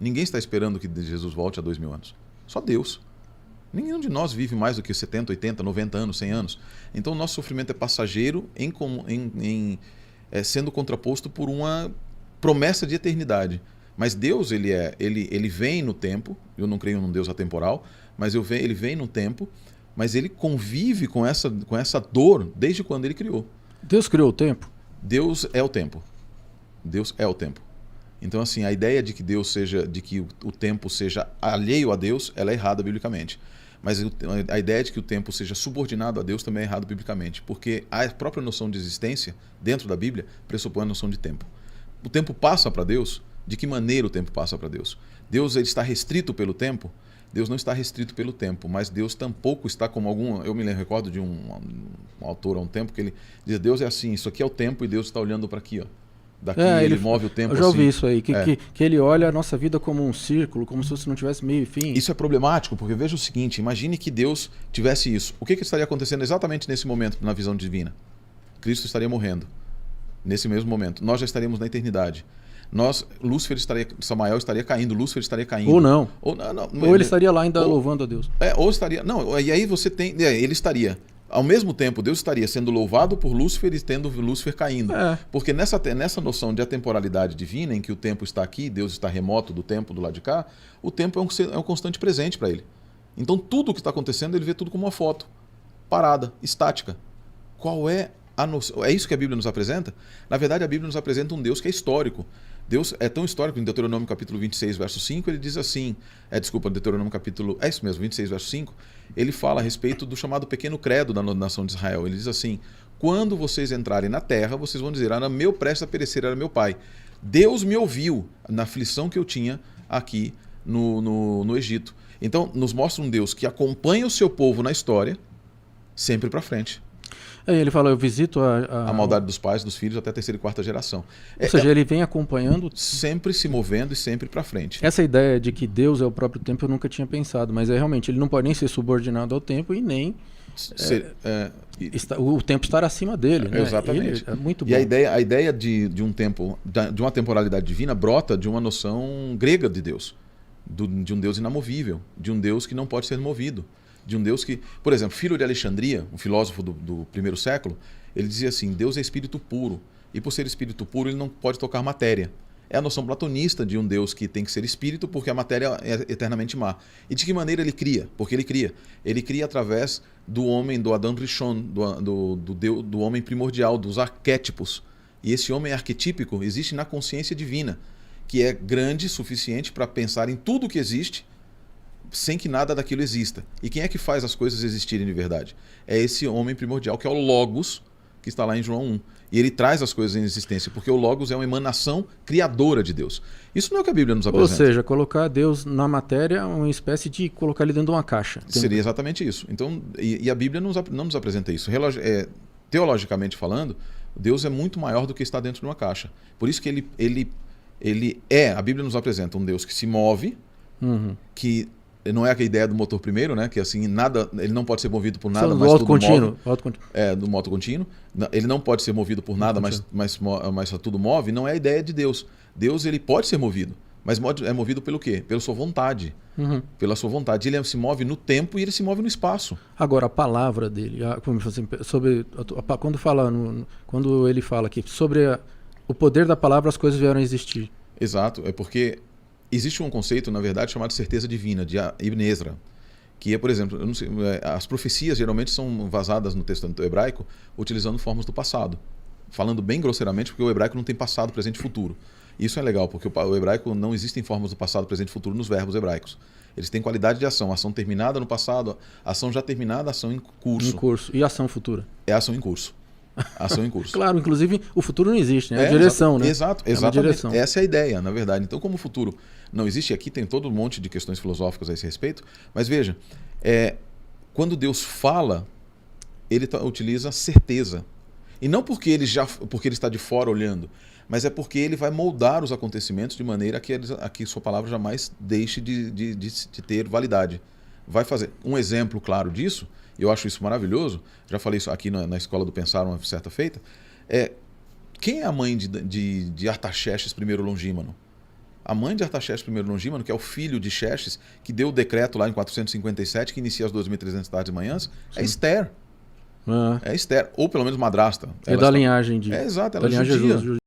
Ninguém está esperando que Jesus volte há 2000 anos. Só Deus. Nenhum de nós vive mais do que 70, 80, 90 anos, 100 anos. Então o nosso sofrimento é passageiro sendo contraposto por uma promessa de eternidade. Mas Deus, ele vem no tempo. Eu não creio num Deus atemporal, mas ele vem no tempo, mas ele convive com essa dor desde quando ele criou. Deus criou o tempo? Deus é o tempo. Deus é o tempo. Então, assim, a ideia de que o tempo seja alheio a Deus, ela é errada biblicamente. Mas a ideia de que o tempo seja subordinado a Deus também é errado biblicamente, porque a própria noção de existência, dentro da Bíblia, pressupõe a noção de tempo. O tempo passa para Deus? De que maneira o tempo passa para Deus? Deus ele está restrito pelo tempo? Deus não está restrito pelo tempo, mas Deus tampouco está como algum... Eu me recordo de um autor há um tempo que ele diz, Deus é assim, isso aqui é o tempo e Deus está olhando para aqui, ó. Daqui ele move o tempo. Eu já ouvi assim. isso aí, que ele olha a nossa vida como um círculo, como se não tivesse meio e fim. Isso é problemático, porque veja o seguinte, imagine que Deus tivesse isso. O que estaria acontecendo exatamente nesse momento, na visão divina? Cristo estaria morrendo, nesse mesmo momento. Nós já estaríamos na eternidade. Samael estaria caindo, Lúcifer estaria caindo. Ou não. Ou ele estaria lá ainda louvando a Deus. Ou estaria... Não, e aí você tem... ele estaria... Ao mesmo tempo, Deus estaria sendo louvado por Lúcifer e tendo Lúcifer caindo. Porque nessa noção de atemporalidade divina, em que o tempo está aqui, Deus está remoto do tempo do lado de cá, o tempo é um constante presente para ele. Então tudo o que está acontecendo, ele vê tudo como uma foto, parada, estática. Qual é a noção? É isso que a Bíblia nos apresenta? Na verdade, a Bíblia nos apresenta um Deus que é histórico. Deus é tão histórico, em Deuteronômio capítulo 26, verso 5, ele diz assim, Deuteronômio capítulo, 26, verso 5, ele fala a respeito do chamado pequeno credo da nação de Israel. Ele diz assim, quando vocês entrarem na terra, vocês vão dizer, era meu prestes a perecer, era meu pai. Deus me ouviu na aflição que eu tinha aqui no Egito. Então, nos mostra um Deus que acompanha o seu povo na história, sempre para frente. Ele fala, eu visito a maldade dos pais, dos filhos, até a terceira e quarta geração. Ou seja, ele vem acompanhando... Sempre se movendo e sempre para frente. Essa ideia de que Deus é o próprio tempo eu nunca tinha pensado, mas realmente, ele não pode nem ser subordinado ao tempo e nem... o tempo estar acima dele. Né? Exatamente. É muito bom. E a ideia de um tempo, de uma temporalidade divina, brota de uma noção grega de Deus. De um Deus inamovível, de um Deus que não pode ser movido. De um Deus que, por exemplo, Filo de Alexandria, um filósofo do primeiro século, ele dizia assim, Deus é espírito puro, e por ser espírito puro ele não pode tocar matéria. É a noção platonista de um Deus que tem que ser espírito porque a matéria é eternamente má. E de que maneira ele cria? Porque ele cria. Ele cria através do homem, do Adam Rishon, do homem primordial, dos arquétipos. E esse homem arquetípico existe na consciência divina, que é grande o suficiente para pensar em tudo o que existe, sem que nada daquilo exista. E quem é que faz as coisas existirem de verdade? É esse homem primordial, que é o Logos, que está lá em João 1. E ele traz as coisas em existência, porque o Logos é uma emanação criadora de Deus. Isso não é o que a Bíblia nos apresenta. Ou seja, colocar Deus na matéria é uma espécie de colocar ele dentro de uma caixa. Seria exatamente isso. Então, e a Bíblia não nos apresenta isso. Teologicamente falando, Deus é muito maior do que está dentro de uma caixa. Por isso que a Bíblia nos apresenta um Deus que se move, que não é a ideia do motor primeiro, né? Que assim, ele não pode ser movido por nada, mas tudo move. Do moto contínuo. Ele não pode ser movido por nada, mas tudo move. Não é a ideia de Deus. Deus ele pode ser movido, mas é movido pelo quê? Pela sua vontade. Pela sua vontade. Ele se move no tempo e ele se move no espaço. Agora, a palavra dele, quando ele fala aqui sobre o poder da palavra, as coisas vieram a existir. Exato, é porque existe um conceito, na verdade, chamado certeza divina, de Ibn Ezra, que é, por exemplo, as profecias geralmente são vazadas no texto hebraico utilizando formas do passado, falando bem grosseiramente, porque o hebraico não tem passado, presente e futuro. Isso é legal, porque o hebraico não existem formas do passado, presente e futuro nos verbos hebraicos. Eles têm qualidade de ação terminada no passado, ação já terminada, ação em curso. Em curso. E ação futura? É ação em curso. Ação em curso. Claro, inclusive o futuro não existe, né? É a direção, né? Exatamente. Direção. Essa é a ideia, na verdade. Então, como o futuro não existe, aqui tem todo um monte de questões filosóficas a esse respeito, mas veja, quando Deus fala, ele utiliza certeza. E não porque ele está de fora olhando, mas é porque ele vai moldar os acontecimentos de maneira que sua palavra jamais deixe de ter validade. Vai fazer. Um exemplo claro disso, e eu acho isso maravilhoso, já falei isso aqui na Escola do Pensar uma certa feita, quem é a mãe de Artaxerxes I Longímano? A mãe de Artaxerxes I Longímano, que é o filho de Xerxes, que deu o decreto lá em 457, que inicia as 2.300 tardes e manhãs, é Esther. Ah. É Esther, ou pelo menos madrasta. É da linhagem de... É, exato, ela da é linhagem judia.